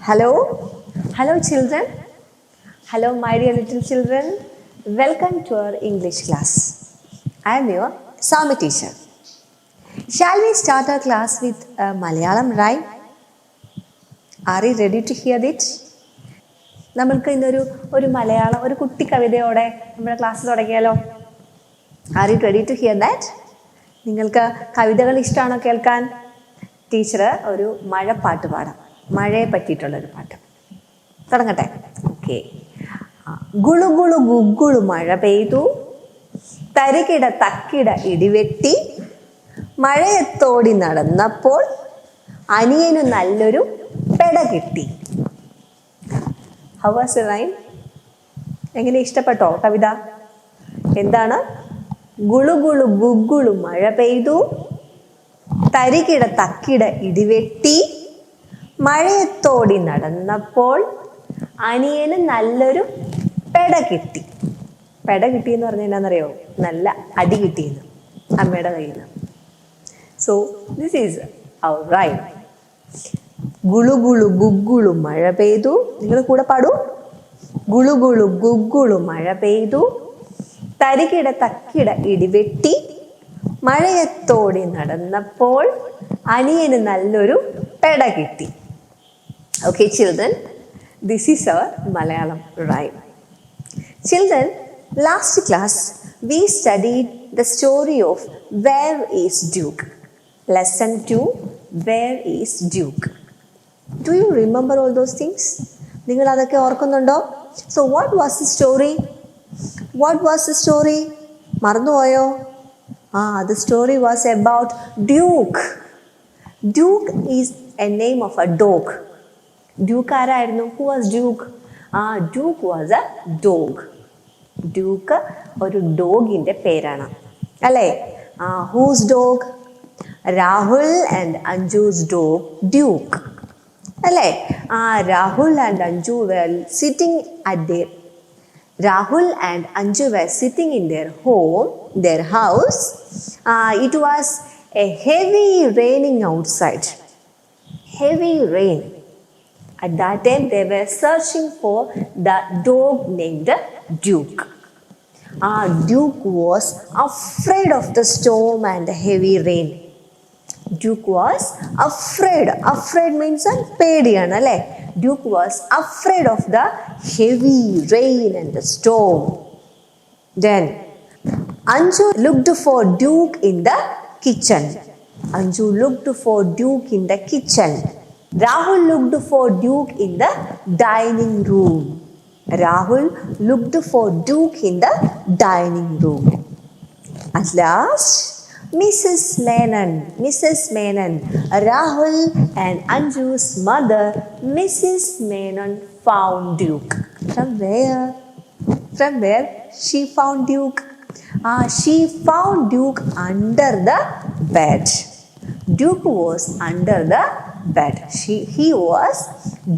Hello, hello children. Hello my dear little children. Welcome to our English class. I am your Sami teacher. Shall we start our class with a Malayalam rhyme? Are you ready to hear it? നമ്മൾക്ക് ഇന്നൊരു മലയാളം ഒരു കുട്ടി കവിതയോടെ നമ്മുടെ class തുടങ്ങിയാലോ? Are you ready to hear that? നിങ്ങൾക്ക് കവിതകൾ ഇഷ്ടമാണോ കേൾക്കാൻ? ടീച്ചർ ഒരു മഴപ്പാട്ട് പാടാം, മഴയെ പറ്റിയിട്ടുള്ളൊരു പാട്ട്. തുടങ്ങട്ടെ? ഓക്കെ. ഗുളു ഗുളു ഗുഗുളു മഴ പെയ്തു, തരികിട തക്കിട ഇടിവെട്ടി, മഴയത്തോടി നടന്നപ്പോൾ അനിയനു നല്ലൊരു പെട കിട്ടി. How was the rhyme? എങ്ങനെ, ഇഷ്ടപ്പെട്ടോ കവിത? എന്താണ്? ഗുളു ഗുളു ഗുഗുളു മഴ പെയ്തു, തരികിട തക്കിട ഇടിവെട്ടി, മഴയത്തോടി നടന്നപ്പോൾ അനിയന് നല്ലൊരു പെട കിട്ടി. പെട കിട്ടിയെന്ന് പറഞ്ഞാൽ എന്നാന്നറിയോ? നല്ല അടി കിട്ടിയെന്ന് അമ്മയുടെ കയ്യിൽ നിന്ന്. So this is our rhyme. ഗുളു ഗുളു ഗുഗുളു മഴ പെയ്തു. നിങ്ങൾ കൂടെ പാടൂ. ഗുളു ഗുളു ഗുഗുളു മഴ പെയ്തു, തരികിട തക്കിട ഇടിവെട്ടി, മഴയത്തോടി നടന്നപ്പോൾ അനിയന് നല്ലൊരു പെട കിട്ടി. Okay children, this is our Malayalam rhyme. Children, last class we studied the story of Where is Duke? Lesson 2, Where is Duke? Do you remember all those things? നിങ്ങൾ അതൊക്കെ ഓർക്കുന്നുണ്ടോ? So what was the story? What was the story? മറന്നുപോയോ? The story was about Duke. Duke is a name of a dog. Duke ആരായിരുന്നു? Who was Duke? Duke was a dog. Duke ഒരു ഡോഗിന്റെ പേരാണ് അല്ലേ? Whose dog? Rahul and Anju's dog Duke അല്ലേ? Rahul and Anju were sitting at their Rahul and Anju were sitting in their home, their house. It was a heavy raining outside. Heavy rain. At that time, they were searching for the dog named Duke. Duke was afraid of the storm and the heavy rain. Duke was afraid. Afraid means പേടിയാണ് അല്ലേ? Duke was afraid of the heavy rain and the storm. Then Anju looked for Duke in the kitchen. Anju looked for Duke in the kitchen. Rahul looked for Duke in the dining room. Rahul looked for Duke in the dining room. At last, Mrs. Menon, Rahul and Anju's mother, Mrs. Menon found Duke. From where? From where she found Duke? She found Duke under the bed. Duke was under the bed.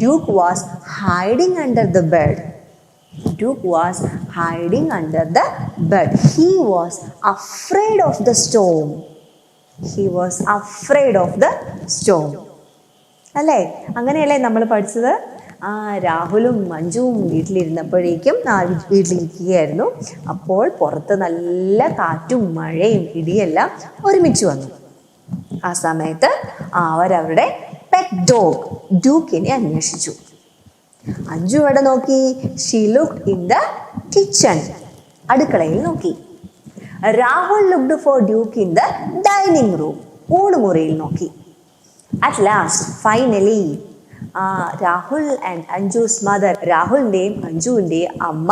Duke was hiding under the bed. Duke was hiding under the bed. He was afraid of the storm. He was afraid of the storm. അല്ലേ? അങ്ങനെയല്ലേ നമ്മൾ പഠിച്ചത്? രാഹുലും മഞ്ജുവും വീട്ടിലിരുന്നപ്പോഴേക്കും വീട്ടിലിരിക്കുകയായിരുന്നു. അപ്പോൾ പുറത്ത് നല്ല കാറ്റും മഴയും ഇടിയെല്ലാം ഒരുമിച്ച് വന്നു. ആ സമയത്ത് അവരവരുടെ പെറ്റ് ഡോഗ് ഡ്യൂക്കിനെ അന്വേഷിച്ചു. അഞ്ജു എവിടെ നോക്കി? She looked in the kitchen, അടുക്കളയിൽ നോക്കി. Rahul looked for Duke in the dining room, ഊണുമുറിയിൽ നോക്കി. At last, finally, Rahul and Anju's mother, രാഹുലിന്റെയും അഞ്ജുവിന്റെയും അമ്മ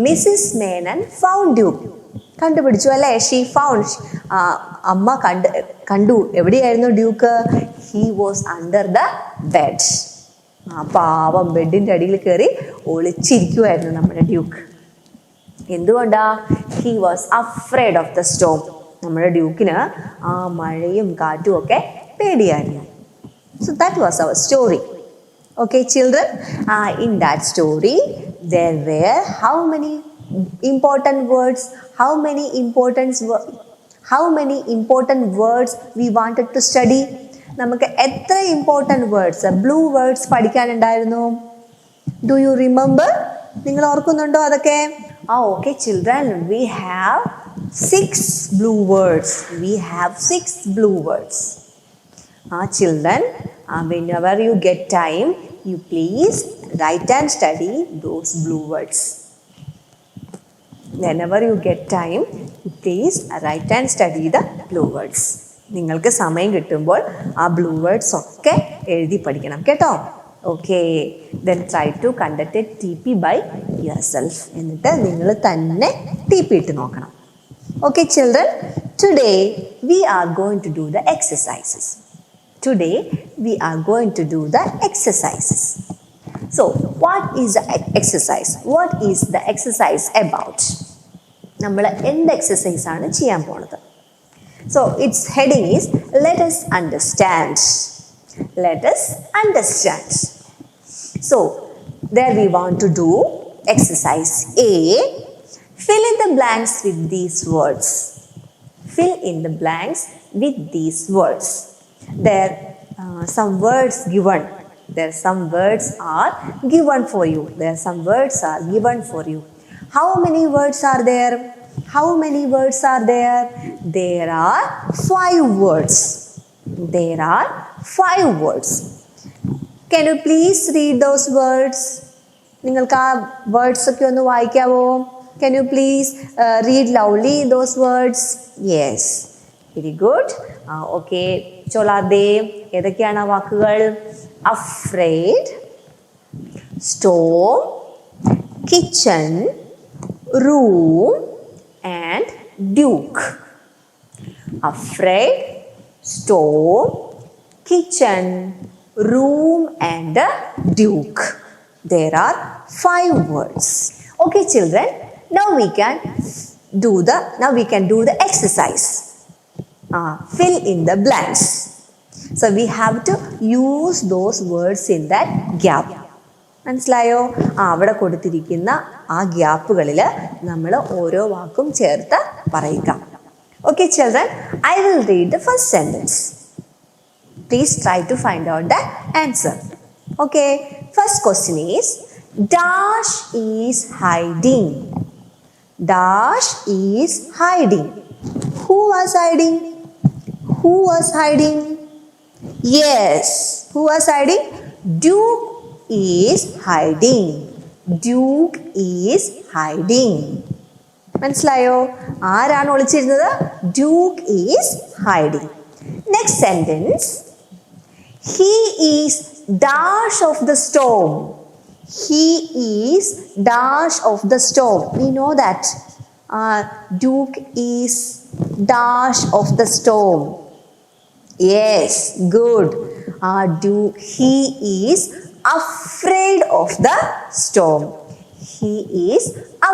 മിസ്സിസ് മേനൻ ഫൗണ്ട് ഡ്യൂക്ക്, കണ്ടുപിടിച്ചു അല്ലേ? ഷീ ഫൗണ്ട്, അമ്മ കണ്ടു. എവിടെയായിരുന്നു Duke? He was under the bed. പാവം ബെഡിന്റെ അടിയിൽ കയറി ഒളിച്ചിരിക്കുമായിരുന്നു നമ്മുടെ ഡ്യൂക്ക്. എന്തുകൊണ്ടാ? He was afraid of the storm. നമ്മുടെ ഡ്യൂക്കിന് മഴയും കാറ്റും ഒക്കെ പേടിയായിരുന്നു. So that was our story. Okay children, in that story there were how many important words? How many important words we wanted to study? നമുക്ക് എത്ര important words, blue words പഠിക്കാനുണ്ടായിരുന്നു? Do you remember? നിങ്ങൾ ഓർക്കുന്നുണ്ടോ അതൊക്കെ? Okay children, we have 6 blue words. We have 6 blue words. Children, whenever you get time, you please write and study those blue words. Whenever you get time, you please write and study the blue words. നിങ്ങൾക്ക് സമയം കിട്ടുമ്പോൾ ആ blue words ഒക്കെ എഴുതി പഠിക്കണം കേട്ടോ. Okay, then try to conduct a TP by yourself. എന്നിട്ട് നിങ്ങൾ തന്നെ TP ഇട്ട് നോക്കണം. Okay children, today we are going to do the exercises. Today we are going to do the exercises. So, what is the exercise? What is the exercise about? നമ്മൾ എന്ത് exercise ആണ് ചെയ്യാൻ പോണത്? So, its heading is let us understand. Let us understand. So, there we want to do exercise A. Fill in the blanks with these words. Fill in the blanks with these words. There are some words given. There some words are given for you. There some words are given for you. How many words are there? How many words are there? There are 5 words. There are 5 words. Can you please read those words? നിങ്ങൾക്ക് ആ words ഒക്കെ ഒന്ന് വായിക്കാവോ? Can you please read loudly those words? Yes. Very good. Okay. ചൊല്ലാതെ ഏതൊക്കെയാണ് ആ വാക്കുകൾ? Afraid, storm, kitchen, room and duke. Afraid, storm, kitchen, room and duke. There are 5 words. Okay children, now we can do the exercise. Fill in the blanks. So we have to use those words in that gap. മനസ്സിലായോ? അവിടെ കൊടുത്തിരിക്കുന്ന ആ ഗ്യാപ്പുകളിൽ നമ്മൾ ഓരോ വാക്കും ചേർത്ത് പറയുക. Okay children, I will read the first sentence. Please try to find out the answer. Okay, first question is Dash is hiding. Dash is hiding. Who was hiding? Who was hiding? Yes, who was hiding? Duke is hiding. Duke is hiding. മനസ്സിലായോ? ആരാണ് ഒളിച്ചിരുന്നത്? Duke is hiding. Next sentence. He is dash of the storm. He is dash of the storm. We know that Duke is dash of the storm. Yes, good. Duke, he is afraid of the storm. He is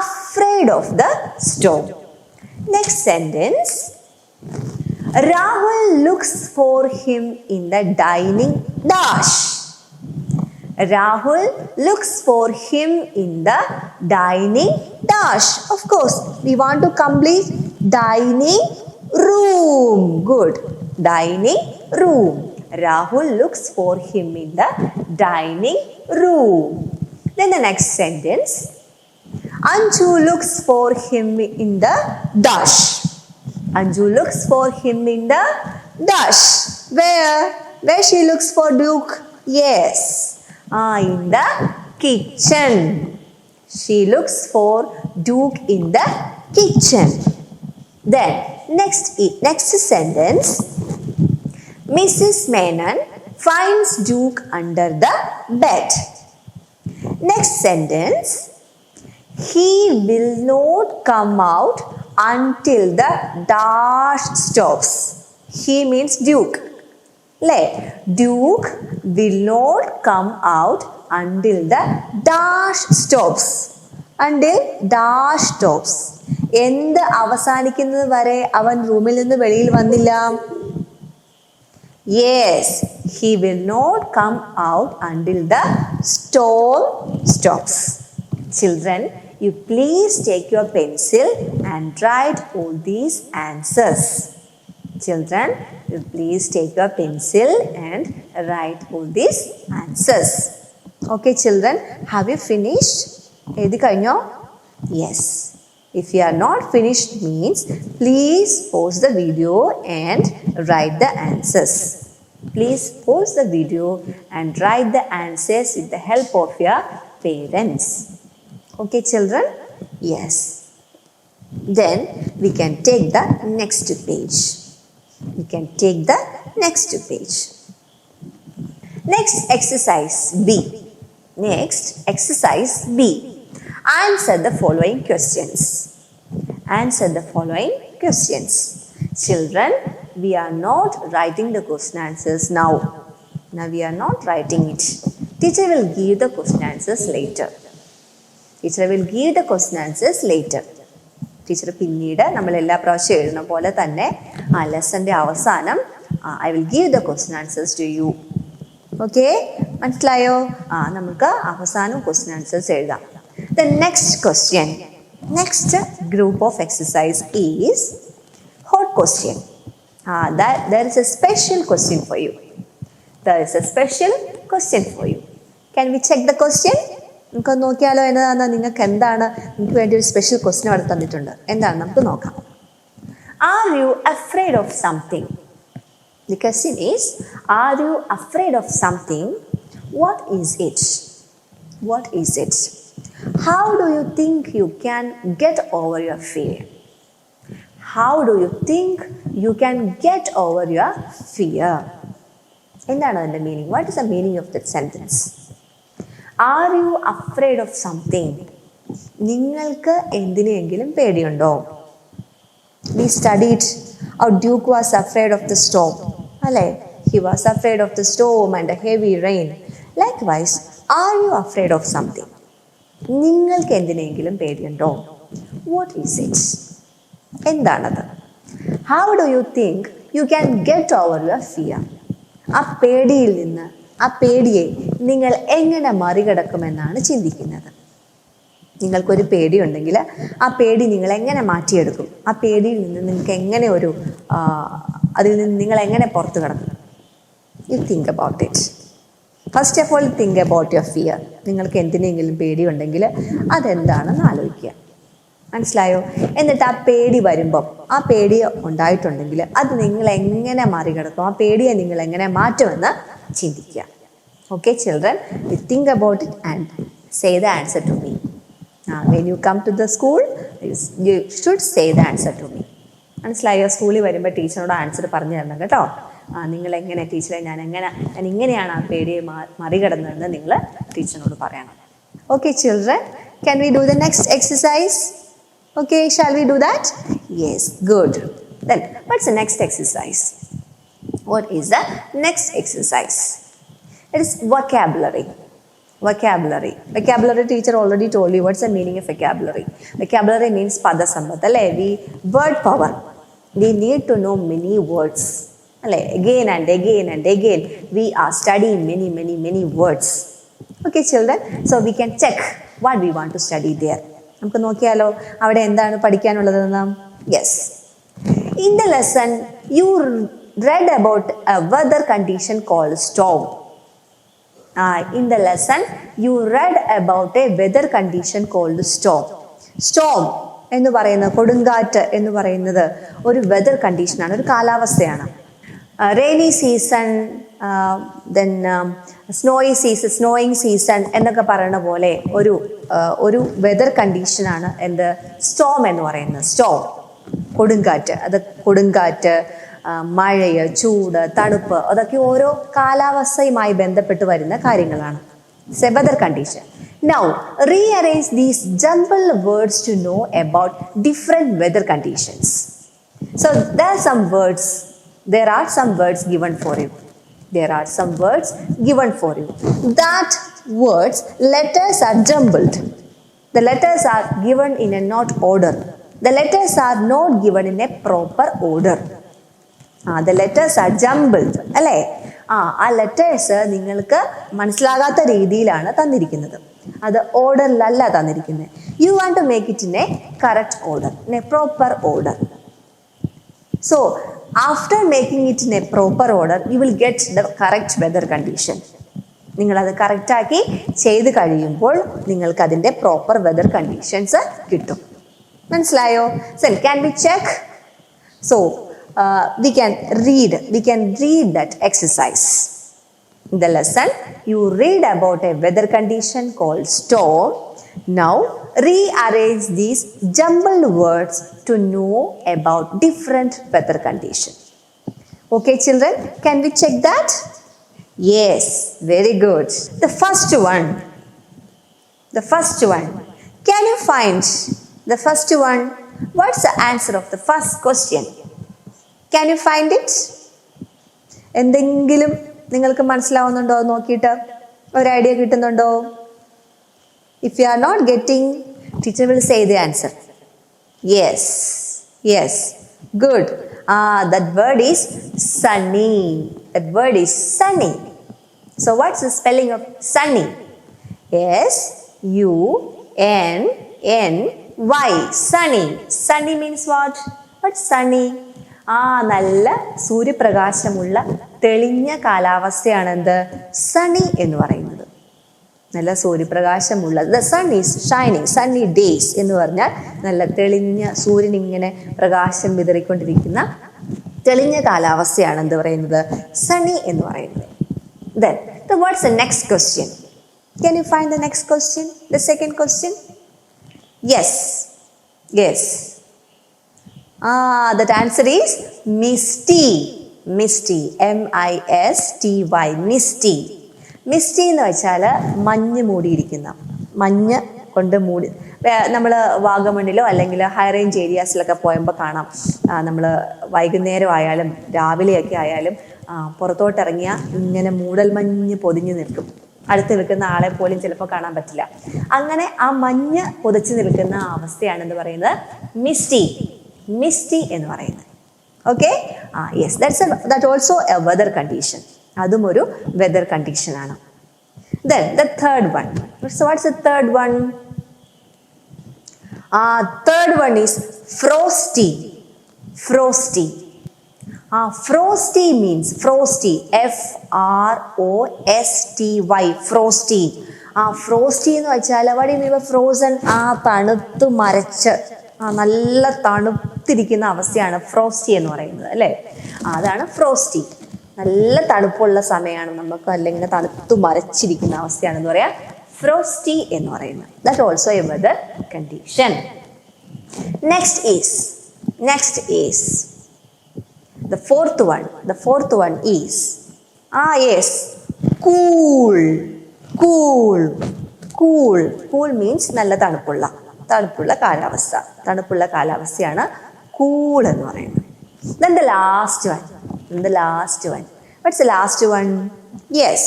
afraid of the storm. Next sentence. Rahul looks for him in the dining dash. Rahul looks for him in the dining dash. Of course, we want to complete dining room. Good. Dining room. Rahul looks for him in the dining room. Then the next sentence. Anju looks for him in the dash. Anju looks for him in the dash. Where? Where she looks for Duke? Yes. In the kitchen. She looks for Duke in the kitchen. Then next sentence. Mrs. Menon finds Duke under the bed. Next sentence. He will not come out until the dash stops. He means Duke. Duke will not come out until the dash stops. Until dash stops. എന്ത് അവസാനിക്കുന്നത് വരെ അവൻ റൂമിൽ നിന്ന് വെളിയിൽ വന്നില്ല? Yes, he will not come out until the storm stops. Children, you please take your pencil and write all these answers. Children, please take your pencil and write all these answers. Okay, children, have you finished? എഴുതി കഴിഞ്ഞോ? Yes. If you are not finished means please pause the video and write the answers. Please pause the video and write the answers with the help of your parents. Okay, children? Yes. Then we can take the next page. We can take the next page. Next exercise B. Next exercise B. Answer the following questions. Answer the following questions. Children, we are not writing the question answers now. Now we are not writing it. Teacher will give the question answers later. Teacher will give the question answers later. Teacher പിന്നീട് നമ്മൾ എല്ലാ പ്രാവശ്യം എഴുതുന്ന പോലെ തന്നെ ആ ലെസൻ്റെ അവസാനം I will give the question answers to you. Okay, മനസ്സിലായോ? നമുക്ക് അവസാനം ക്വസ്റ്റ്യൻ ആൻസേഴ്സ് എഴുതാം. The next question, next group of exercise is hot question. There is a special question for you. There is a special question for you. Can we check the question? നമുക്ക് നോക്കിയാലോ എന്നതാണ്. നിങ്ങൾക്ക് എന്താണ്, നിങ്ങൾക്ക് വേണ്ടി ഒരു special question അവിടെ തന്നിട്ടുണ്ട്. എന്താണ് നമുക്ക് നോക്കാം. Are you afraid of something? The question is, are you afraid of something? What is it? What is it? How do you think you can get over your fear? How do you think you can get over your fear? എന്താണ് അതിൻ്റെ meaning? What is the meaning of that sentence? Are you afraid of something? നിങ്ങൾക്ക് എന്തിനെങ്കിലും പേടിയുണ്ടോ? We studied how Duke was afraid of the storm. അല്ലേ? He was afraid of the storm and the heavy rain. Likewise, are you afraid of something? നിങ്ങൾക്ക് എന്തിനെങ്കിലും പേടിയുണ്ടോ? What is it? എന്താണത്? How do you think you can get over your fear? ആ പേടിയിൽ നിന്ന്, ആ പേടിയെ നിങ്ങൾ എങ്ങനെ മറികടക്കുമെന്നാണ് ചിന്തിക്കുന്നത്. നിങ്ങൾക്കൊരു പേടിയുണ്ടെങ്കിൽ ആ പേടി നിങ്ങൾ എങ്ങനെ മാറ്റിയെടുക്കും? ആ പേടിയിൽ നിന്ന് നിങ്ങൾക്ക് എങ്ങനെ അതിൽ നിന്ന് നിങ്ങൾ എങ്ങനെ പുറത്തു കടക്കും? U think about it. First of all think about your fear. നിങ്ങൾക്ക് എന്തിനെങ്കിലും പേടിയുണ്ടെങ്കിൽ അതെന്താണെന്ന് ആലോചിക്കുക. മനസ്സിലായോ? എന്നിട്ട് ആ പേടി വരുമ്പം, ആ പേടി ഉണ്ടായിട്ടുണ്ടെങ്കിൽ അത് നിങ്ങൾ എങ്ങനെ മറികടക്കും, ആ പേടിയെ നിങ്ങൾ എങ്ങനെ മാറ്റുമെന്ന് ചിന്തിക്കുക. Okay children, you think about it and say the answer to me. When you come to the school you should say the answer to me. മനസ്സിലായോ? സ്കൂളിൽ വരുമ്പോൾ ടീച്ചറിനോട് ആൻസർ പറഞ്ഞു തരണം കേട്ടോ. നിങ്ങളെങ്ങനെ ടീച്ചറെ ഞാൻ ഇങ്ങനെയാണ് ആ പേടിയെ മറികടന്നതെന്ന് നിങ്ങൾ ടീച്ചറിനോട് പറയണം. Okay children, can we do the next exercise? Okay, shall we do that? Yes, good. Then, what's the next exercise? What is the next exercise? It is vocabulary. Vocabulary. Vocabulary teacher already told you what's the meaning of vocabulary. Vocabulary means padasambandha. Word power. We need to know many words. Again and again and again, we are studying many words. Okay, children. So we can check what we want to study there. നമുക്ക് നോക്കിയാലോ അവിടെ എന്താണ് പഠിക്കാനുള്ളതെന്ന്. Yes, in the lesson you read about a weather condition called storm. In the lesson you read about a weather condition called storm. Storm എന്ന് പറയുന്നത്, കൊടുങ്കാറ്റ് എന്ന് പറയുന്നത് ഒരു വെദർ കണ്ടീഷനാണ്, ഒരു കാലാവസ്ഥയാണ്. Rainy season, then snowing season എന്നൊക്കെ പറയുന്ന പോലെ ഒരു വെദർ കണ്ടീഷനാണ് എന്ത്? സ്റ്റോം എന്ന് പറയുന്നത്. സ്റ്റോം, കൊടുങ്കാറ്റ്. അത് കൊടുങ്കാറ്റ്, മഴയ്, ചൂട്, തണുപ്പ്, അതൊക്കെ ഓരോ കാലാവസ്ഥയുമായി ബന്ധപ്പെട്ട് വരുന്ന കാര്യങ്ങളാണ്. Whether condition. Now rearrange these jumbled words to know about different weather conditions. So there are some words given for you. That words, letters are jumbled. The letters are given in a not order. The letters are not given in a proper order. The letters are jumbled. അല്ലേ? ആ letters നിങ്ങൾക്ക് മനസ്സിലാകാത്ത രീതിയിലാണ് തന്നിരിക്കുന്നത്. അത് ഓർഡറിലല്ല തന്നിരിക്കുന്നത്. You want to make it in a correct order, in a proper order. So After making it in a proper order, you will get the correct weather condition. നിങ്ങളത് കറക്റ്റാക്കി ചെയ്ത് കഴിയുമ്പോൾ നിങ്ങൾക്ക് അതിൻ്റെ പ്രോപ്പർ വെതർ കണ്ടീഷൻസ് കിട്ടും. മനസ്സിലായോ? So can we check? So we can read that exercise. In the lesson, you read about a weather condition called storm. Now, rearrange these jumbled words to know about different weather conditions. Okay, children, can we check that? Yes, very good. The first one. Can you find the first one? What's the answer of the first question? Can you find it? എന്തെങ്കിലും നിങ്ങൾക്ക് മനസ്സിലാവുന്നുണ്ടോ നോക്കിയിട്ട് ഒരു idea കിട്ടുന്നുണ്ടോ? If you are not getting, teacher will say the answer. Yes, good. That word is sunny. So what's the spelling of sunny? S-U-N-N-Y. Sunny means what? What's sunny? നല്ല സൂര്യപ്രകാശമുള്ള തെളിഞ്ഞ കാലാവസ്ഥയാണ് എന്ത്? സണ്ണി എന്ന് പറയുന്നത്. നല്ല സൂര്യപ്രകാശമുള്ള, the sun is shining, sunny days എന്ന് പറഞ്ഞാൽ നല്ല തെളിഞ്ഞ സൂര്യൻ ഇങ്ങനെ പ്രകാശം വിതറിക്കൊണ്ടിരിക്കുന്ന തെളിഞ്ഞ കാലാവസ്ഥയാണ് എന്ത് പറയുന്നത്? സണ്ണി എന്ന് പറയുന്നത്. Then, what's the next question? Can you find the next question? The second question? Yes. That answer is misty. M-I-S-T-Y. Misty എന്ന് വെച്ചാൽ മഞ്ഞ് മൂടിയിരിക്കുന്ന, മഞ്ഞ് കൊണ്ട് മൂടി. നമ്മൾ വാഗമണ്ണിലോ അല്ലെങ്കിൽ ഹൈ റേഞ്ച് ഏരിയാസിലൊക്കെ പോയപ്പോൾ കാണാം, നമ്മൾ വൈകുന്നേരം ആയാലും രാവിലെയൊക്കെ ആയാലും പുറത്തോട്ടിറങ്ങിയാൽ ഇങ്ങനെ മൂടൽ മഞ്ഞ് പൊതിഞ്ഞു നിൽക്കും. അടുത്ത് നിൽക്കുന്ന ആളെ പോലും ചിലപ്പോൾ കാണാൻ പറ്റില്ല. അങ്ങനെ ആ മഞ്ഞ് പൊതിച്ച് നിൽക്കുന്ന അവസ്ഥയാണെന്ന് പറയുന്നത് മിസ്റ്റി എന്ന് പറയുന്നത്. Okay, yes, that also a weather condition. അതും ഒരു വെതർ കണ്ടീഷൻ ആണ്. Then the third one. So what's the third one? Third one is frosty. Frosty means F-R-O-S-T-Y. Frosty എന്ന് വെച്ചാൽ what do you mean by frozen? തണുത്ത് മരച്ച് നല്ല തണുത്തിരിക്കുന്ന അവസ്ഥയാണ് frosty എന്ന് പറയുന്നത്, അല്ലേ? അതാണ് ഫ്രോസ്റ്റി. നല്ല തണുപ്പുള്ള സമയമാണ് നമുക്ക്, അല്ലെങ്കിൽ തണുത്തു മരച്ചിരിക്കുന്ന അവസ്ഥയാണെന്ന് പറയാം ഫ്രോസ്റ്റി എന്ന് പറയുന്നത്. That also a weather condition. Next is the fourth one is cool means നല്ല തണുപ്പുള്ള കാലാവസ്ഥയാണ് കൂൾ എന്ന് പറയുന്നത്. Then the last one. What's the last one? Yes,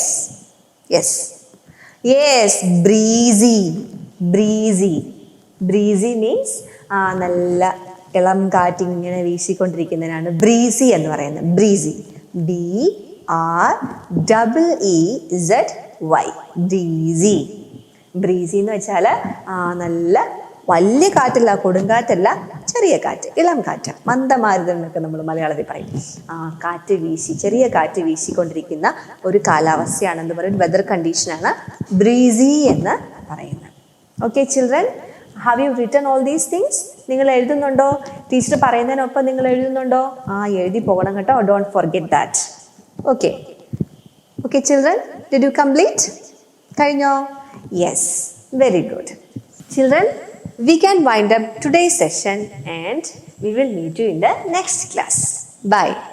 breezy means നല്ല ഇളം കാറ്റ് ഇങ്ങനെ വീശിക്കൊണ്ടിരിക്കുന്നതിനാണ് ബ്രീസി എന്ന് പറയുന്നത്. BREEZY. ബ്രീസി എന്ന് വെച്ചാൽ നല്ല വലിയ കാറ്റല്ല, കൊടുങ്കാറ്റല്ല, ചെറിയ കാറ്റ്, ഇളം കാറ്റ്, മന്ദമാരുതം എന്നൊക്കെ നമ്മൾ മലയാളത്തിൽ പറയും. ചെറിയ കാറ്റ് വീശിക്കൊണ്ടിരിക്കുന്ന ഒരു കാലാവസ്ഥയാണെന്ന് പറയുന്നത് വെതർ കണ്ടീഷനാണ് ബ്രീസി എന്ന് പറയുന്നത്. Okay children, have you written all these things? നിങ്ങൾ എഴുതുന്നുണ്ടോ? ടീച്ചർ പറയുന്നതിനൊപ്പം നിങ്ങൾ എഴുതുന്നുണ്ടോ? എഴുതി പോകണം കേട്ടോ. Don't forget that. Okay children, did you complete? കഴിഞ്ഞോ? Yes, very good. Children, we can wind up today's session and we will meet you in the next class. Bye.